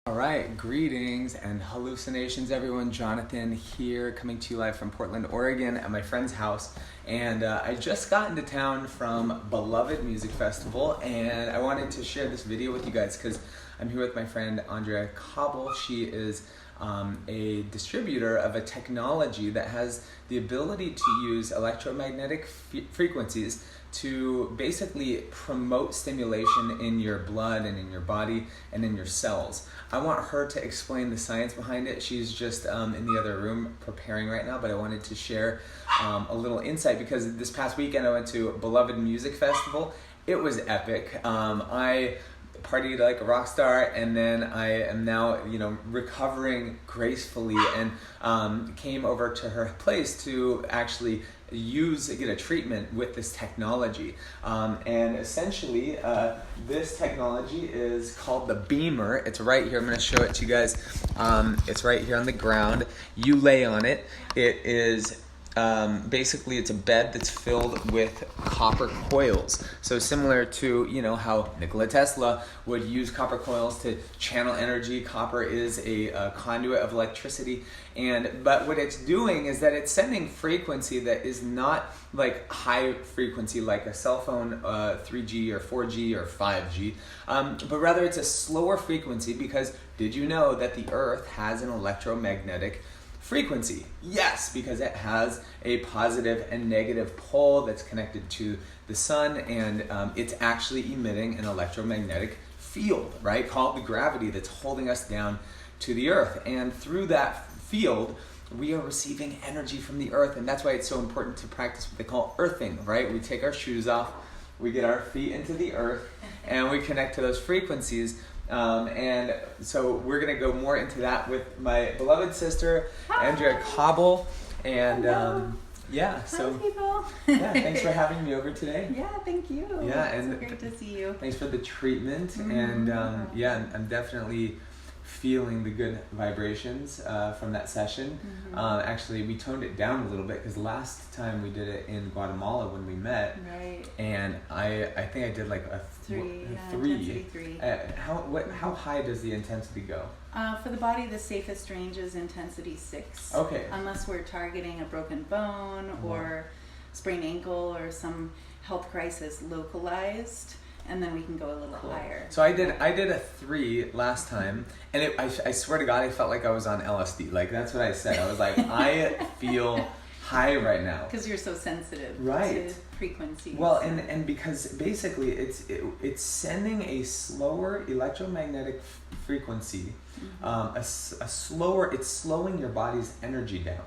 All right, greetings and hallucinations, everyone. Jonathan here, coming to you live from Portland, Oregon, at my friend's house. And I just got into town from Beloved Music Festival, and I wanted to share this video with you guys because I'm here with my friend Andrea Cobble. She is a distributor of a technology that has the ability to use electromagnetic frequencies to basically promote stimulation in your blood and in your body and in your cells. I want her to explain the science behind it. She's just in the other room preparing right now, but I wanted to share a little insight because this past weekend I went to Beloved Music Festival. It was epic. I partied like a rock star, and then I am now, recovering gracefully, and came over to her place to actually get a treatment with this technology. And essentially, this technology is called the Beamer. It's right here. I'm going to show it to you guys. It's right here on the ground. You lay on it. It is basically, it's a bed that's filled with copper coils. So similar to, how Nikola Tesla would use copper coils to channel energy. Copper is a conduit of electricity. But what it's doing is that it's sending frequency that is not like high frequency like a cell phone 3G or 4G or 5G, but rather it's a slower frequency because did you know that the Earth has an electromagnetic frequency? Yes, because it has a positive and negative pole that's connected to the sun, and it's actually emitting an electromagnetic field, right? Called the gravity that's holding us down to the Earth. And through that field, we are receiving energy from the Earth, and that's why it's so important to practice what they call earthing, right? We take our shoes off, we get our feet into the Earth, and we connect to those frequencies. And so we're going to go more into that with my beloved sister, Andrea Cobble. And thanks for having me over today. Yeah, thank you. Yeah, and it's so great to see you. Thanks for the treatment. And I'm definitely feeling the good vibrations from that session. Actually, we toned it down a little bit because last time we did it in Guatemala when we met, right? And I think I did like a three. How high does the intensity go? For the body, the safest range is intensity 6. Okay. Unless we're targeting a broken bone or sprained ankle or some health crisis localized. And then we can go a little higher. So I did a 3 last time, and I swear to God, I felt like I was on LSD. Like that's what I said. I was like, I feel high right now. Because you're so sensitive to frequencies. Well, and because basically it's sending a slower electromagnetic frequency, it's slowing your body's energy down.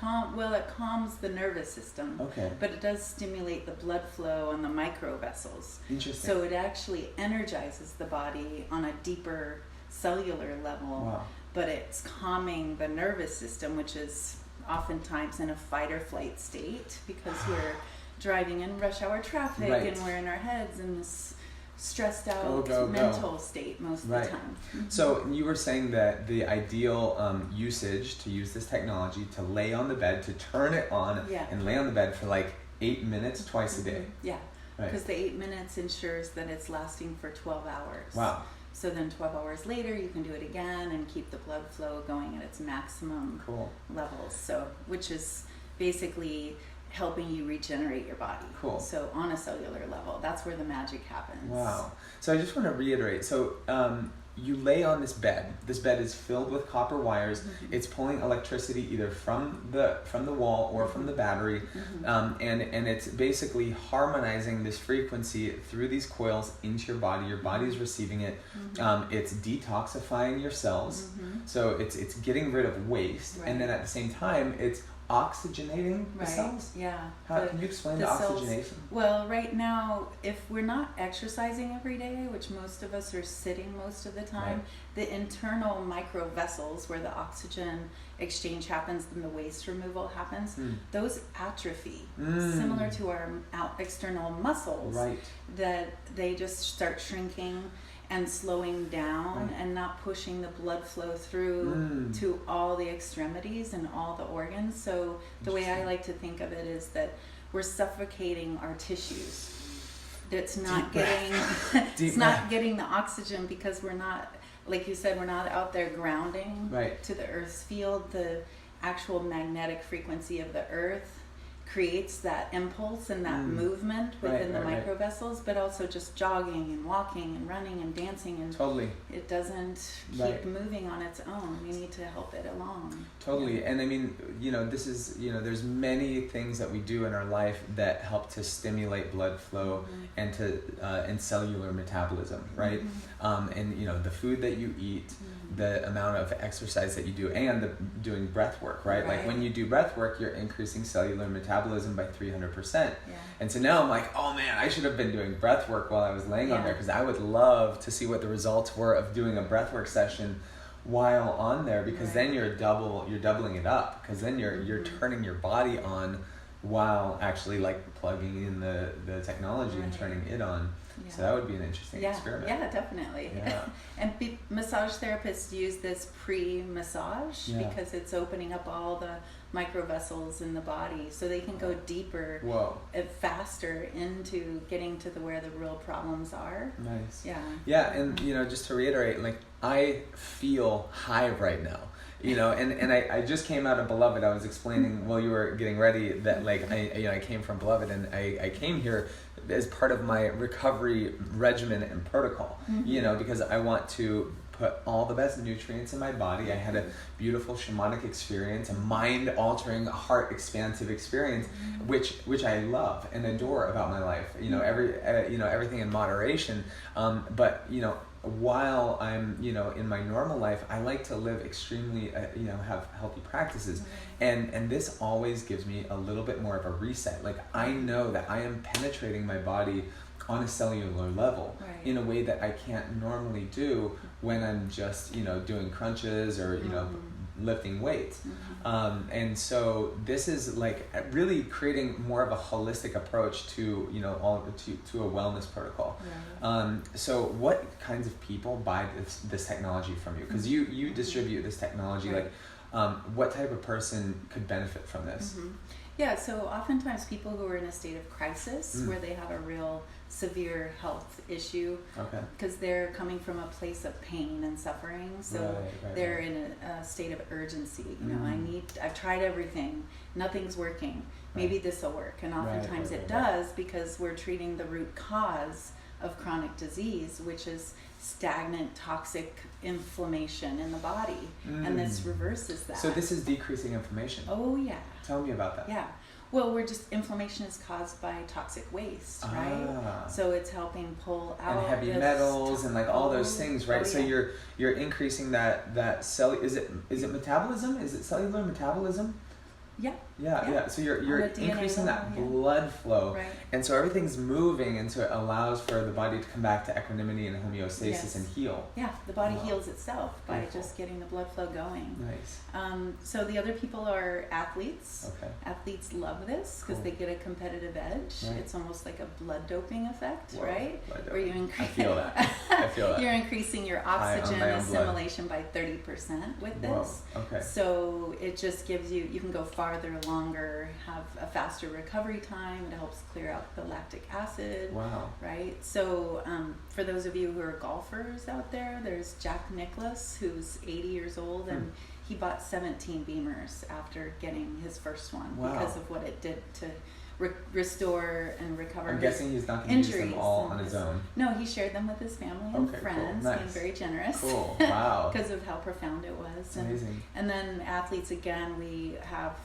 It calms the nervous system. Okay. But it does stimulate the blood flow on the micro vessels. Interesting. So it actually energizes the body on a deeper cellular level. Wow. But it's calming the nervous system, which is oftentimes in a fight or flight state because we're driving in rush hour traffic, right, and we're in our heads in this stressed out mental state most of the time. So you were saying that the ideal usage to use this technology to lay on the bed, to turn it on and lay on the bed for like 8 minutes twice a day. Yeah, because the 8 minutes ensures that it's lasting for 12 hours. Wow. So then 12 hours later, you can do it again and keep the blood flow going at its maximum levels. So, which is basically helping you regenerate your body. Cool. So on a cellular level, that's where the magic happens. Wow. So I just want to reiterate. So you lay on this bed. This bed is filled with copper wires. It's pulling electricity either from the wall or from the battery, and it's basically harmonizing this frequency through these coils into your body. Your body is receiving it. It's detoxifying your cells. So it's getting rid of waste, and then at the same time it's oxygenating the cells? Yeah. Can you explain the oxygenation? Well, right now, if we're not exercising every day, which most of us are sitting most of the time, the internal micro vessels where the oxygen exchange happens and the waste removal happens, those atrophy, similar to our external muscles, that they just start shrinking and slowing down and not pushing the blood flow through to all the extremities and all the organs. So the way I like to think of it is that we're suffocating our tissues. It's not getting the oxygen because we're not like you said, we're not out there grounding Right. to the Earth's field. The actual magnetic frequency of the Earth creates that impulse and that movement within the microvessels, but also just jogging and walking and running and dancing, and Totally. it doesn't keep moving on its own. We need to help it along. Totally. And I mean, this is, there's many things that we do in our life that help to stimulate blood flow and to and cellular metabolism, right? And the food that you eat, the amount of exercise that you do, and doing breath work, right? Like when you do breath work, you're increasing cellular metabolism by 300%. And so now I'm like, oh man, I should have been doing breath work while I was laying on there, because I would love to see what the results were of doing a breath work session while on there, because then you're doubling it up, because then you're turning your body on while actually like plugging in the technology and turning it on. So that would be an interesting experiment. Yeah, definitely. Yeah. And massage therapists use this pre-massage because it's opening up all the microvessels in the body, so they can go deeper, faster into getting to where the real problems are. Nice. Yeah. Yeah, and just to reiterate, like I feel high right now. And I just came out of Beloved. I was explaining while you were getting ready that like I came from Beloved, and I came here as part of my recovery regimen and protocol, because I want to put all the best nutrients in my body. I had a beautiful shamanic experience, a mind-altering, heart-expansive experience, which I love and adore about my life. Everything in moderation, but while I'm, in my normal life, I like to live extremely, have healthy practices. And this always gives me a little bit more of a reset. Like I know that I am penetrating my body on a cellular level in a way that I can't normally do when I'm just, doing crunches or, lifting weights. And so this is like really creating more of a holistic approach to, to a wellness protocol. So what kinds of people buy this technology from you? Because you distribute this technology, like what type of person could benefit from this? Yeah, so oftentimes people who are in a state of crisis where they have a real severe health issue, because they're coming from a place of pain and suffering, so they're in a state of urgency. I've tried everything, nothing's working, maybe this will work, and oftentimes it does, because we're treating the root cause of chronic disease, which is stagnant toxic inflammation in the body, and this reverses that. So this is decreasing inflammation. Oh yeah. Tell me about that. Yeah. Well, inflammation is caused by toxic waste, right? So it's helping pull out and heavy metals and like all those things, right? So you're increasing that cell. Is it metabolism? Is it cellular metabolism? Yeah. So you're increasing that blood flow, and so everything's moving, and so it allows for the body to come back to equanimity and homeostasis and heal. Yeah, the body heals itself by just getting the blood flow going. Nice. So the other people are athletes. Okay. Athletes love this because they get a competitive edge. It's almost like a blood doping effect, right? Where I feel that. You're increasing your oxygen assimilation by 30% with this. Okay. So it just gives you can go farther, longer, have a faster recovery time. It helps clear out the lactic acid. Wow. Right? So for those of you who are golfers out there, there's Jack Nicklaus, who's 80 years old, and he bought 17 Beamers after getting his first one because of what it did to restore and recover. I'm guessing he's not going to use them all on his own. No, he shared them with his family and friends. Cool. Nice. Being very generous. Cool. Wow. Because of how profound it was. Amazing. And then athletes, again, we have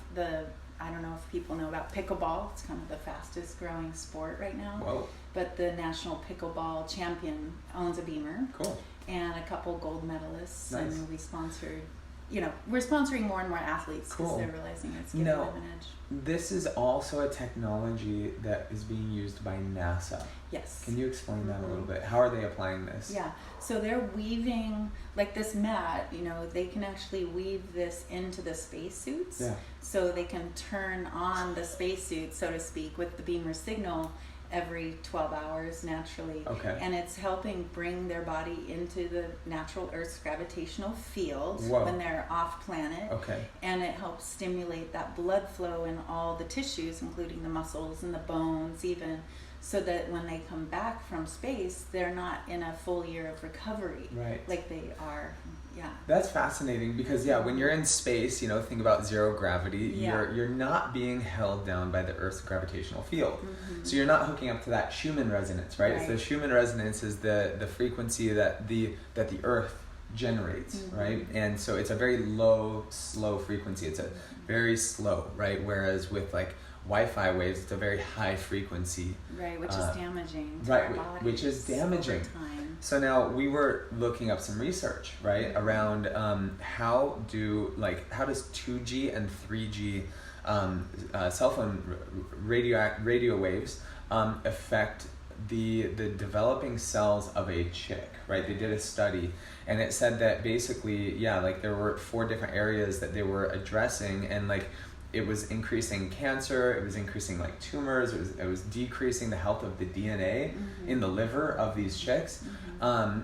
I don't know if people know about pickleball. It's kind of the fastest growing sport right now. Whoa. But the national pickleball champion owns a Beamer. Cool. And a couple gold medalists. Nice. And we sponsored, we're sponsoring more and more athletes because they're realizing it's giving them an edge. This is also a technology that is being used by NASA. Yes. Can you explain that a little bit? How are they applying this? Yeah. So they're weaving, like this mat, they can actually weave this into the spacesuits. Yeah. So they can turn on the spacesuit, so to speak, with the Beamer signal every 12 hours naturally. Okay. And it's helping bring their body into the natural Earth's gravitational field when they're off planet. Okay. And it helps stimulate that blood flow in all the tissues, including the muscles and the bones even. so that when they come back from space, they're not in a full year of recovery Right. like they are. Yeah. That's fascinating because when you're in space, think about zero gravity, Yeah. you're not being held down by the Earth's gravitational field. Mm-hmm. So you're not hooking up to that Schumann resonance, right? Right. So Schumann resonance is the frequency that the Earth generates, Mm-hmm. right? And so it's a very low, slow frequency. It's a very slow, right? Whereas with like Wi-Fi waves, it's a very high frequency. Right, which is damaging to right, our bodies which is damaging. over time. So now we were looking up some research, right, around how does 2G and 3G cell phone radio waves affect the developing cells of a chick, right? They did a study, and it said that basically, there were 4 different areas that they were addressing, and it was increasing cancer, it was increasing tumors, it was decreasing the health of the DNA Mm-hmm. in the liver of these chicks. Mm-hmm.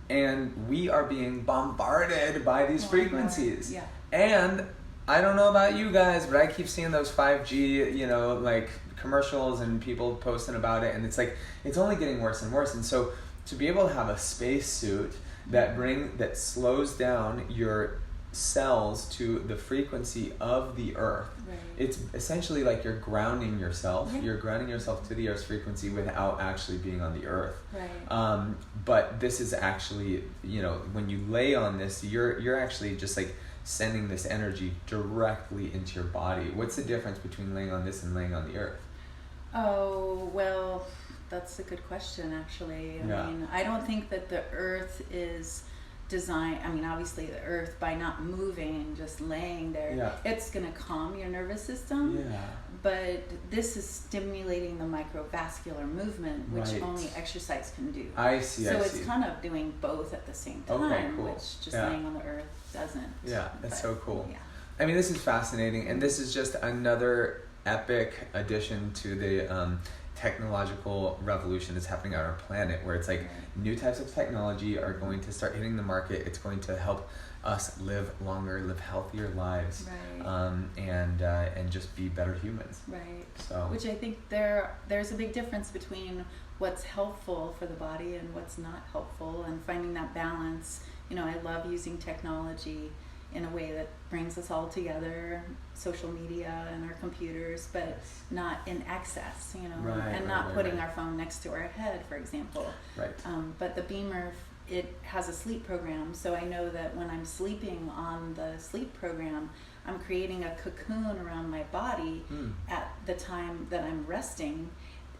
And we are being bombarded by these frequencies. Yeah. And I don't know about you guys, but I keep seeing those 5G, commercials and people posting about it, and it's only getting worse and worse. And so to be able to have a space suit that slows down your cells to the frequency of the Earth. Right. It's essentially like you're grounding yourself. Yeah. You're grounding yourself to the Earth's frequency without actually being on the Earth. Right. But this is actually, when you lay on this, you're actually just sending this energy directly into your body. What's the difference between laying on this and laying on the Earth? Oh, well, that's a good question, actually. I mean, I don't think that the Earth is designed, obviously the Earth, by not moving and just laying there, it's going to calm your nervous system. Yeah. But this is stimulating the microvascular movement, which Right. only exercise can do. I see. So it's kind of doing both at the same time, Okay, cool. which just laying on the Earth doesn't. Yeah, that's so cool. Yeah. This is fascinating, and this is just another epic addition to the technological revolution that's happening on our planet, where it's new types of technology are going to start hitting the market. It's going to help us live longer, live healthier lives, Right. And just be better humans. Right. So, Which I think there's a big difference between what's helpful for the body and what's not helpful, and finding that balance. I love using technology in a way that brings us all together, social media and our computers, but not in excess, and not putting our phone next to our head, for example. Right. But the Beamer, it has a sleep program, so I know that when I'm sleeping on the sleep program, I'm creating a cocoon around my body at the time that I'm resting,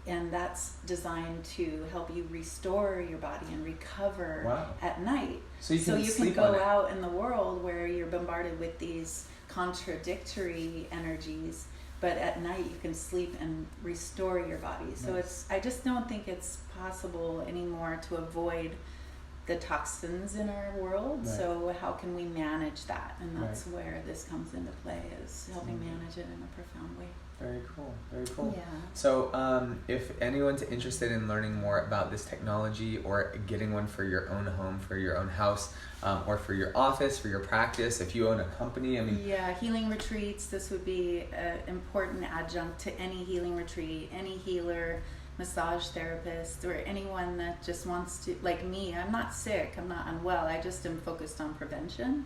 and that's designed to help you restore your body and recover at night. So you can go out in the world where you're bombarded with these contradictory energies, but at night you can sleep and restore your body. So I just don't think it's possible anymore to avoid the toxins in our world. Right. So how can we manage that? And that's where this comes into play, is helping manage it in a profound way. Very cool. Very cool. Yeah. So if anyone's interested in learning more about this technology, or getting one for your own home, for your own house, or for your office, for your practice, if you own a company, Yeah, healing retreats, this would be an important adjunct to any healing retreat, any healer, massage therapist, or anyone that just wants to, like me, I'm not sick, I'm not unwell, I just am focused on prevention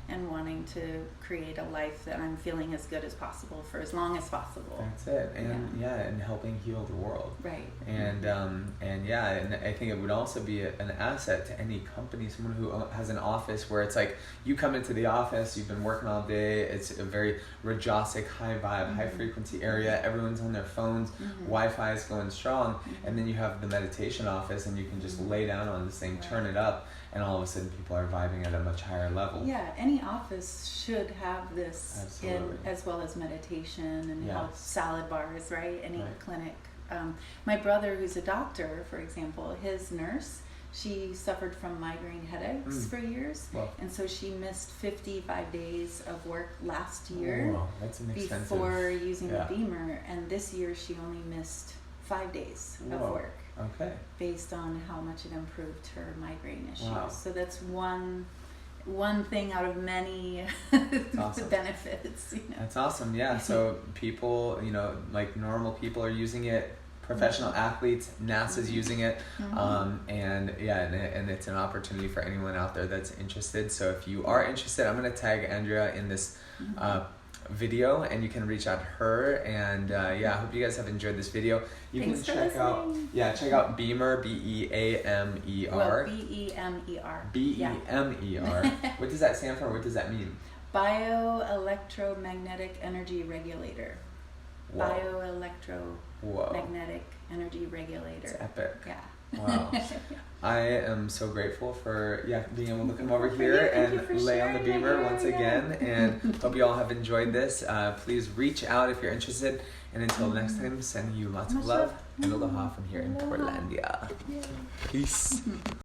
and wanting to create a life that I'm feeling as good as possible for as long as possible. That's it. And and helping heal the world. Right. And and I think it would also be an asset to any company, someone who has an office where it's you come into the office, you've been working all day, it's a very Rajasic, high vibe, high frequency area, everyone's on their phones, Wi-Fi is going strong, and then you have the meditation office, and you can just lay down on this thing, turn it up, and all of a sudden people are vibing at a much higher level. Yeah, any office should have this in, as well as meditation and health salad bars, right? Any clinic. My brother, who's a doctor, for example, his nurse, she suffered from migraine headaches for years, and so she missed 55 days of work last year before using the Beamer, and this year she only missed 5 days of work. Okay. Based on how much it improved her migraine issues. So that's one thing out of many benefits. That's awesome. Yeah. So people, like normal people, are using it professional athletes. NASA's using it, and it's an opportunity for anyone out there that's interested. So if you are interested, I'm going to tag Andrea in this video, and you can reach out to her. And I hope you guys have enjoyed this video. You Thanks can for check out Beamer, B-E-A-M-E-R. Well, B-E-M-E-R. B-E-M-E-R. What does that stand for? What does that mean? Bioelectromagnetic energy regulator. Whoa. Bioelectromagnetic energy regulator. It's epic. Yeah. Wow. I am so grateful for being able to come over here and lay on the Beamer once again, and hope you all have enjoyed this. Please reach out if you're interested, and until next time, sending you lots of love and aloha from here in Portlandia. Peace.